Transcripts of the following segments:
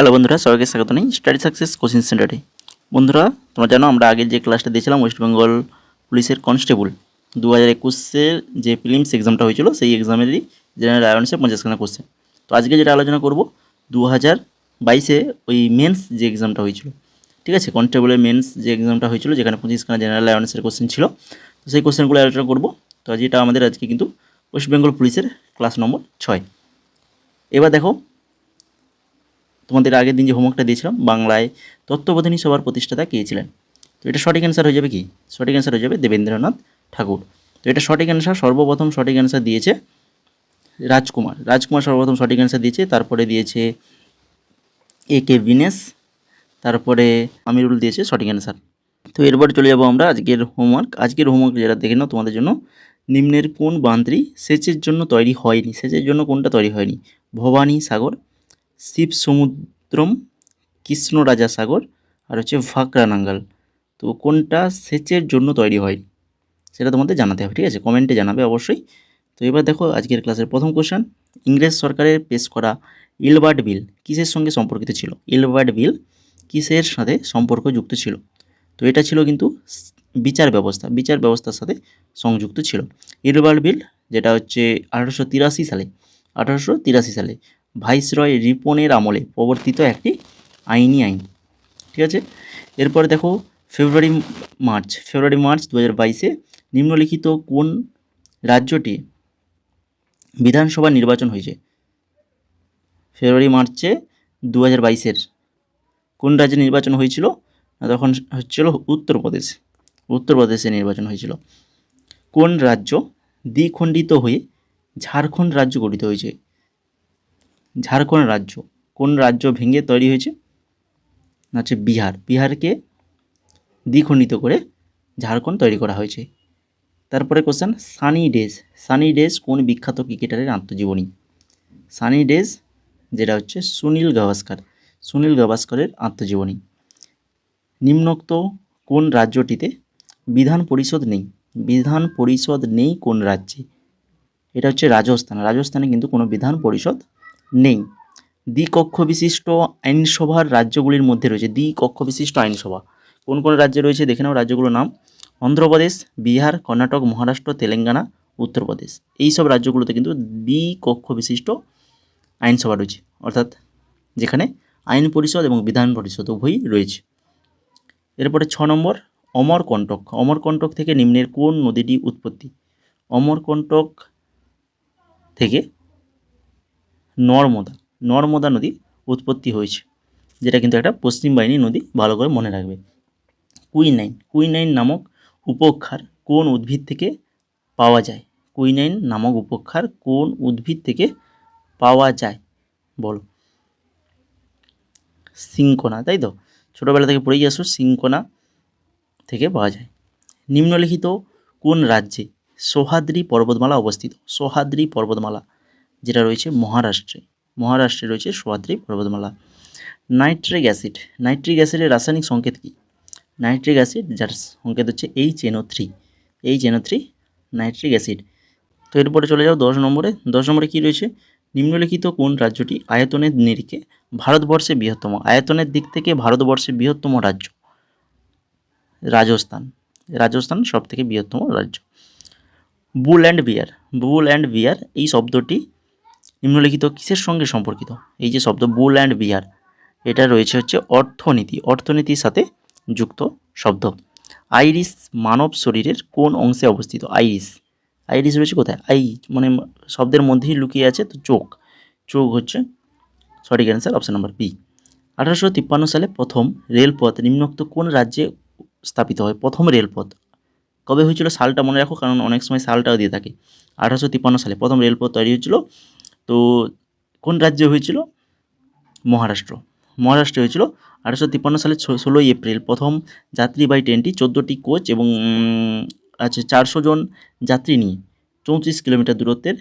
Hello বন্ধুরা, সবাইকে স্বাগত জানাই স্টাডি সাকসেস কোচিং সেন্টারে। বন্ধুরা, তোমরা জানো আমরা আগের যে ক্লাসটা দিয়েছিলাম ওয়েস্ট বেঙ্গল পুলিশের কনস্টেবল 2021-এর যে প্রিলিমস এক্সামটা হয়েছিল সেই এক্সামেরই জেনারেল অ্যাওয়ারনেসে 50খানা কোশ্চেন। তো আজকে যেটা আলোচনা করব 2022-এ ওই মেন্স যে এক্সামটা হয়েছিল, ঠিক আছে, কনস্টেবলের মেন্স যে এক্সামটা হয়েছিল যেখানে 25খানা জেনারেল অ্যাওয়ারনেসের কোশ্চেন ছিল, তো সেই কোশ্চেনগুলো আলোচনা করব। তো যেটা আমাদের আজকে কিন্তু ওয়েস্ট বেঙ্গল পুলিশের ক্লাস নম্বর 6। এবার দেখো, তোমাদের আগের দিন যে হোমওয়ার্কটা দিয়েছিলাম, বাংলায় তত্ত্ববোধিনী সভার প্রতিষ্ঠাতা কে ছিলেন? তো এটা সঠিক অ্যান্সার হয়ে যাবে কি? সঠিক অ্যান্সার হয়ে যাবে দেবেন্দ্রনাথ ঠাকুর। তো এটা সঠিক অ্যান্সার, সর্বপ্রথম সঠিক অ্যান্সার দিয়েছে রাজকুমার। রাজকুমার সর্বপ্রথম সঠিক অ্যান্সার দিয়েছে, তারপরে দিয়েছে A.K. বিনেশ, তারপরে আমিরুল দিয়েছে সঠিক অ্যান্সার। তো এরপরে চলে যাবো আমরা আজকের হোমওয়ার্ক। আজকের হোমওয়ার্ক যেটা দেখে নাও তোমাদের জন্য, নিম্নের কোন বাঁধটি সেচের জন্য তৈরি হয়নি? সেচের জন্য কোনটা তৈরি হয়নি? ভবানী সাগর, শিব সমুদ্রম, কৃষ্ণরাজা সাগর, আর হচ্ছে ভাকরানাঙ্গাল। তো কোনটা সেচের জন্য তৈরি হয়নি সেটা তোমাদের জানাতে হবে, ঠিক আছে? কমেন্টে জানাবে অবশ্যই। তো এবার দেখো আজকের ক্লাসের প্রথম কোশ্চেন, ইংরেজ সরকারের পেশ করা ইলবার্ট বিল কিসের সঙ্গে সম্পর্কিত ছিল? ইলবার্ট বিল কিসের সাথে সম্পর্কযুক্ত ছিল? তো এটা ছিল কিন্তু বিচার ব্যবস্থার সাথে সংযুক্ত ছিল। ইলবার্ট বিল যেটা হচ্ছে 1883 সালে ভাইসরয় রিপনের আমলে প্রবর্তিত একটি আইন, ঠিক আছে? এরপরে দেখো ফেব্রুয়ারি মার্চ 2022-এ নিম্নলিখিত কোন রাজ্যটি বিধানসভা নির্বাচন হয়েছে? ফেব্রুয়ারি মার্চে 2022-এর কোন রাজ্যে নির্বাচন হয়েছিল? তখন হচ্ছিল উত্তরপ্রদেশে নির্বাচন হয়েছিল। কোন রাজ্য দ্বিখণ্ডিত হয়ে ঝাড়খণ্ড রাজ্য গঠিত হয়েছে? ঝাড়খণ্ড রাজ্য কোন রাজ্য ভেঙে তৈরি হয়েছে? হচ্ছে বিহারকে দ্বিখণ্ডিত করে ঝাড়খণ্ড তৈরি করা হয়েছে। তারপরে কোশ্চেন, সানি ডেজ কোন বিখ্যাত ক্রিকেটারের আত্মজীবনী? সানি ডেজ যেটা হচ্ছে সুনীল গাভাস্করের আত্মজীবনী। নিম্নোক্ত কোন রাজ্যটিতে বিধান পরিষদ নেই কোন রাজ্যে? এটা হচ্ছে রাজস্থানে কিন্তু কোনো বিধান পরিষদ নেই। দ্বিকক্ষ বিশিষ্ট আইনসভার রাজ্যগুলির মধ্যে রয়েছে দ্বিকক্ষ বিশিষ্ট আইনসভা কোন কোন রাজ্যে রয়েছে দেখে নাও রাজ্যগুলোর নাম। অন্ধ্রপ্রদেশ, বিহার, কর্ণাটক, মহারাষ্ট্র, তেলেঙ্গানা, উত্তরপ্রদেশ। এই সব রাজ্যগুলোতে কিন্তু দ্বিকক্ষ বিশিষ্ট আইনসভা রয়েছে, অর্থাৎ যেখানে আইন পরিষদ এবং বিধান পরিষদ উভয়ই রয়েছে। এরপরে 6 নম্বর, অমরকণ্টক থেকে নিম্নের কোন নদীটি উৎপত্তি? অমরকণ্টক থেকে নর্মদা নদী উৎপত্তি হয়েছে, যেটা কিন্তু একটা পশ্চিম বাহিনী নদী, ভালো করে মনে রাখবে। কুইনাইন নামক উপক্ষার কোন উদ্ভিদ থেকে পাওয়া যায়? কুইনাইন নামক উপক্ষার কোন উদ্ভিদ থেকে পাওয়া যায় বলো? সিংকোনা, তাই তো, ছোটোবেলা থেকে পড়েই আসো, সিংকোনা থেকে পাওয়া যায়। নিম্নলিখিত কোন রাজ্যে সহ্যাদ্রি পর্বতমালা অবস্থিত? সহ্যাদ্রি পর্বতমালা যেটা রয়েছে মহারাষ্ট্রে রয়েছে সহ্যাদ্রি পর্বতমালা। নাইট্রিক অ্যাসিডের রাসায়নিক সংকেত কী? নাইট্রিক অ্যাসিড যার সংকেত হচ্ছে HNO3 নাইট্রিক অ্যাসিড। তো এরপরে চলে যাও 10 নম্বরে কী রয়েছে? নিম্নলিখিত কোন রাজ্যটি আয়তনের নিরিখে ভারতবর্ষে বৃহত্তম? আয়তনের দিক থেকে ভারতবর্ষের বৃহত্তম রাজ্য রাজস্থান সব থেকে বৃহত্তম রাজ্য। বুল অ্যান্ড বিয়ার এই শব্দটি নিম্নলিখিত কিসের সঙ্গে সম্পর্কিত? এই যে শব্দ বুল অ্যান্ড বিয়ার, এটা রয়েছে হচ্ছে অর্থনীতির সাথে যুক্ত শব্দ। আইরিস মানব শরীরের কোন অংশে অবস্থিত? আইরিস রয়েছে কোথায়? মানে শব্দের মধ্যেই লুকিয়ে আছে, তো চোখ হচ্ছে সঠিক অ্যান্সার, অপশন নাম্বার বি। 1853 সালে প্রথম রেলপথ নিম্নোক্ত কোন রাজ্যে স্থাপিত হয়? প্রথম রেলপথ কবে হয়েছিল সালটা মনে রাখো, কারণ অনেক সময় সালটাও দিয়ে থাকে। 1853 সালে প্রথম রেলপথ তৈরি হয়েছিল। তো কোন রাজ্যে হয়েছিল? মহারাষ্ট্রে হয়েছিল 1853 সালে 16 এপ্রিল প্রথম যাত্রীবাহী ট্রেনটি 14টি কোচ এবং 400 জন যাত্রী নিয়ে 34 কিলোমিটার দূরত্বের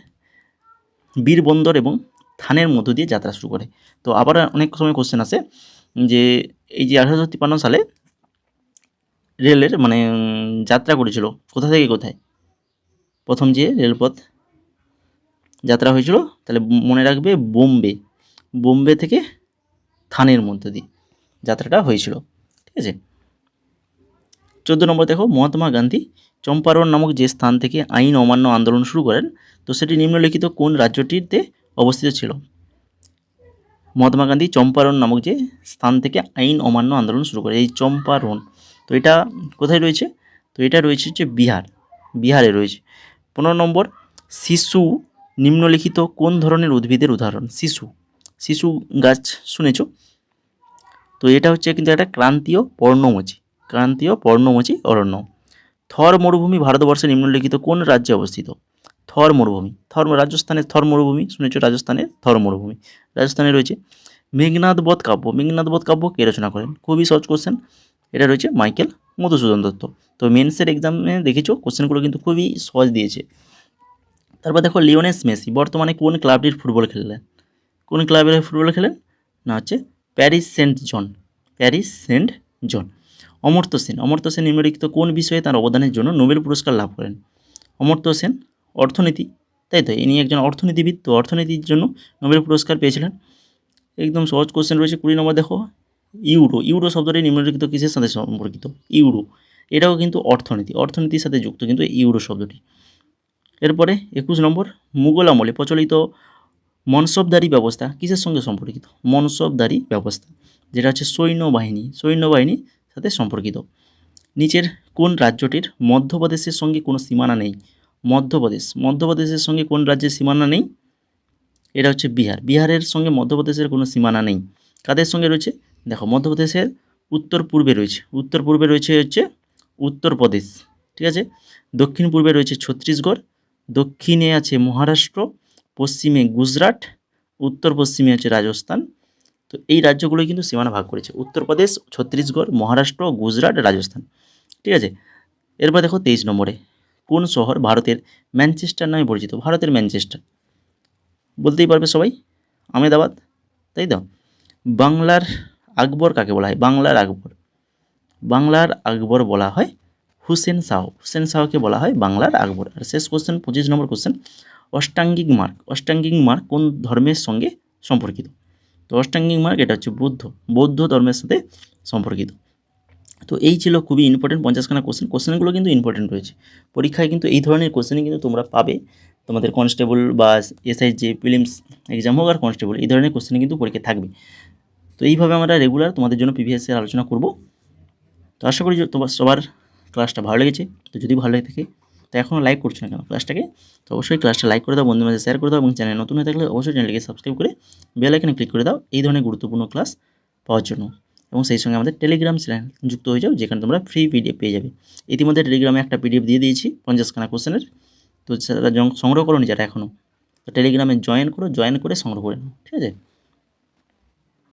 বীরবন্দর এবং থানের মধ্য দিয়ে যাত্রা শুরু করে। তো আবার অনেক সময় কোশ্চেন আসে যে এই যে 1853 সালে রেলের যাত্রা করেছিল কোথা থেকে কোথায়? প্রথম যে রেলপথ যাত্রা হয়েছিল, তাহলে মনে রাখবে বোম্বে থেকে থানের মধ্য দিয়ে যাত্রাটা হয়েছিল। ঠিক আছে। 14 নম্বর দেখো, মহাত্মা গান্ধী চম্পারণ নামক যে স্থান থেকে আইন অমান্য আন্দোলন শুরু করেন, তো সেটি নিম্নলিখিত কোন রাজ্যটিতে অবস্থিত ছিল? মহাত্মা গান্ধী চম্পারণ নামক যে স্থান থেকে আইন অমান্য আন্দোলন শুরু করে, এই চম্পারণ, তো এটা কোথায় রয়েছে? তো এটা রয়েছে হচ্ছে বিহারে রয়েছে। 15 নম্বর, শিশু নিম্নলিখিত কোন ধরনের উদ্ভিদের উদাহরণ? শিশু গাছ শুনেছ? তো এটা হচ্ছে কিন্তু একটা ক্রান্তীয় পর্ণমোচী অরণ্য। থর মরুভূমি ভারতবর্ষের নিম্নলিখিত কোন রাজ্যে অবস্থিত? থর রাজস্থানের থর মরুভূমি শুনেছ? রাজস্থানে রয়েছে। মেঘনাদ বধ কাব্য কে রচনা করেন? খুবই সহজ কোশ্চেন, এটা রয়েছে মাইকেল মধুসূদন দত্ত। তো মেন্সের এক্সামে দেখেছো কোশ্চেনগুলো কিন্তু খুবই সহজ দিয়েছে। তারপর দেখো, লিওনেল মেসি বর্তমানে কোন ক্লাবটির ফুটবল খেলেন? কোন ক্লাবের ফুটবল খেলেন? না হচ্ছে প্যারিস সেন্ট জন। অমর্ত্য সেন নিম্নলিখিত কোন বিষয়ে তার অবদানের জন্য নোবেল পুরস্কার লাভ করেন? অমর্ত্য সেন অর্থনীতি, তাই তো, ইনি একজন অর্থনীতিবিদ, তো অর্থনীতির জন্য নোবেল পুরস্কার পেয়েছিলেন। একদম সহজ কোশ্চেন রয়েছে। 20 নম্বর দেখো, ইউরো শব্দটি নিম্নলিখিত কিসের সাথে সম্পর্কিত? ইউরো, এটাও কিন্তু অর্থনীতির সাথে যুক্ত কিন্তু ইউরো শব্দটি। এরপরে 21 নম্বর, মুঘল আমলে প্রচলিত মনসবদারি ব্যবস্থা কিসের সঙ্গে সম্পর্কিত? মনসবদারি ব্যবস্থা, যেটা হচ্ছে সৈন্যবাহিনীর সাথে সম্পর্কিত। নিচের কোন রাজ্যটির মধ্যপ্রদেশের সঙ্গে কোনো সীমানা নেই? মধ্যপ্রদেশের সঙ্গে কোন রাজ্যের সীমানা নেই? এটা হচ্ছে বিহারের সঙ্গে মধ্যপ্রদেশের কোনো সীমানা নেই। কাদের সঙ্গে রয়েছে? দেখো, মধ্যপ্রদেশের উত্তর পূর্বে রয়েছে হচ্ছে উত্তরপ্রদেশ, ঠিক আছে। দক্ষিণ পূর্বে রয়েছে ছত্তিশগড়, দক্ষিণে আছে মহারাষ্ট্র, পশ্চিমে গুজরাট, উত্তর পশ্চিমে আছে রাজস্থান। তো এই রাজ্যগুলোই কিন্তু সীমানা ভাগ করেছে, উত্তরপ্রদেশ, ছত্তিশগড়, মহারাষ্ট্র, গুজরাট, রাজস্থান। ঠিক আছে। এরপর দেখো 23 নম্বরে, কোন শহর ভারতের ম্যানচেস্টার নামে পরিচিত? ভারতের ম্যানচেস্টার বলতেই পারবে সবাই, আহমেদাবাদ, তাই তো। বাংলার আকবর কাকে বলা হয়? বাংলার আকবর বলা হয় হুসেন শাহকে বলা হয় বাংলার আকবর। আর শেষ কোশ্চেন, 25 নম্বর কোশ্চেন, অষ্টাঙ্গিক মার্গ কোন ধর্মের সঙ্গে সম্পর্কিত? তো অষ্টাঙ্গিক মার্গ এটা হচ্ছে বৌদ্ধ ধর্মের সাথে সম্পর্কিত। তো এই ছিল খুবই ইম্পর্টেন্ট 50খানা কোশ্চেনগুলো কিন্তু ইম্পর্টেন্ট রয়েছে পরীক্ষায়, কিন্তু এই ধরনের কোশ্চেনই কিন্তু তোমরা পাবে তোমাদের কনস্টেবল বা এসআই যে প্রিলিমস এক্সাম হোক আর কনস্টেবল, এই ধরনের কোশ্চেন কিন্তু পরীক্ষায় থাকবে। তো এইভাবে আমরা রেগুলার তোমাদের জন্য প্রিভিয়াসের আলোচনা করব। তো আশা করি তোমার সবার ক্লাসটা ভালো লেগেছে। তো যদি ভালো লেগে থাকে তো এখনও লাইক করছো না কেন ক্লাসটাকে? তো অবশ্যই ক্লাসটা লাইক করে দাও, বন্ধুদের মাঝে শেয়ার করে দাও, এবং চ্যানেল নতুন হয়ে থাকলে অবশ্যই চ্যানেলটিকে সাবস্ক্রাইব করে বেল আইকনে ক্লিক করে দাও এই ধরনের গুরুত্বপূর্ণ ক্লাস পাওয়ার জন্য। এবং সেই সঙ্গে আমাদের টেলিগ্রাম চ্যানেল যুক্ত হয়ে যাও, যেখানে তোমরা ফ্রি পিডিএফ পেয়ে যাবে। ইতিমধ্যে টেলিগ্রামে একটা পিডিএফ দিয়ে দিয়েছি 50খানা কোশ্চেনের, তো সেটা সংগ্রহ করো নি যারা এখনও, তো টেলিগ্রামে জয়েন করে সংগ্রহ করে নাও, ঠিক আছে।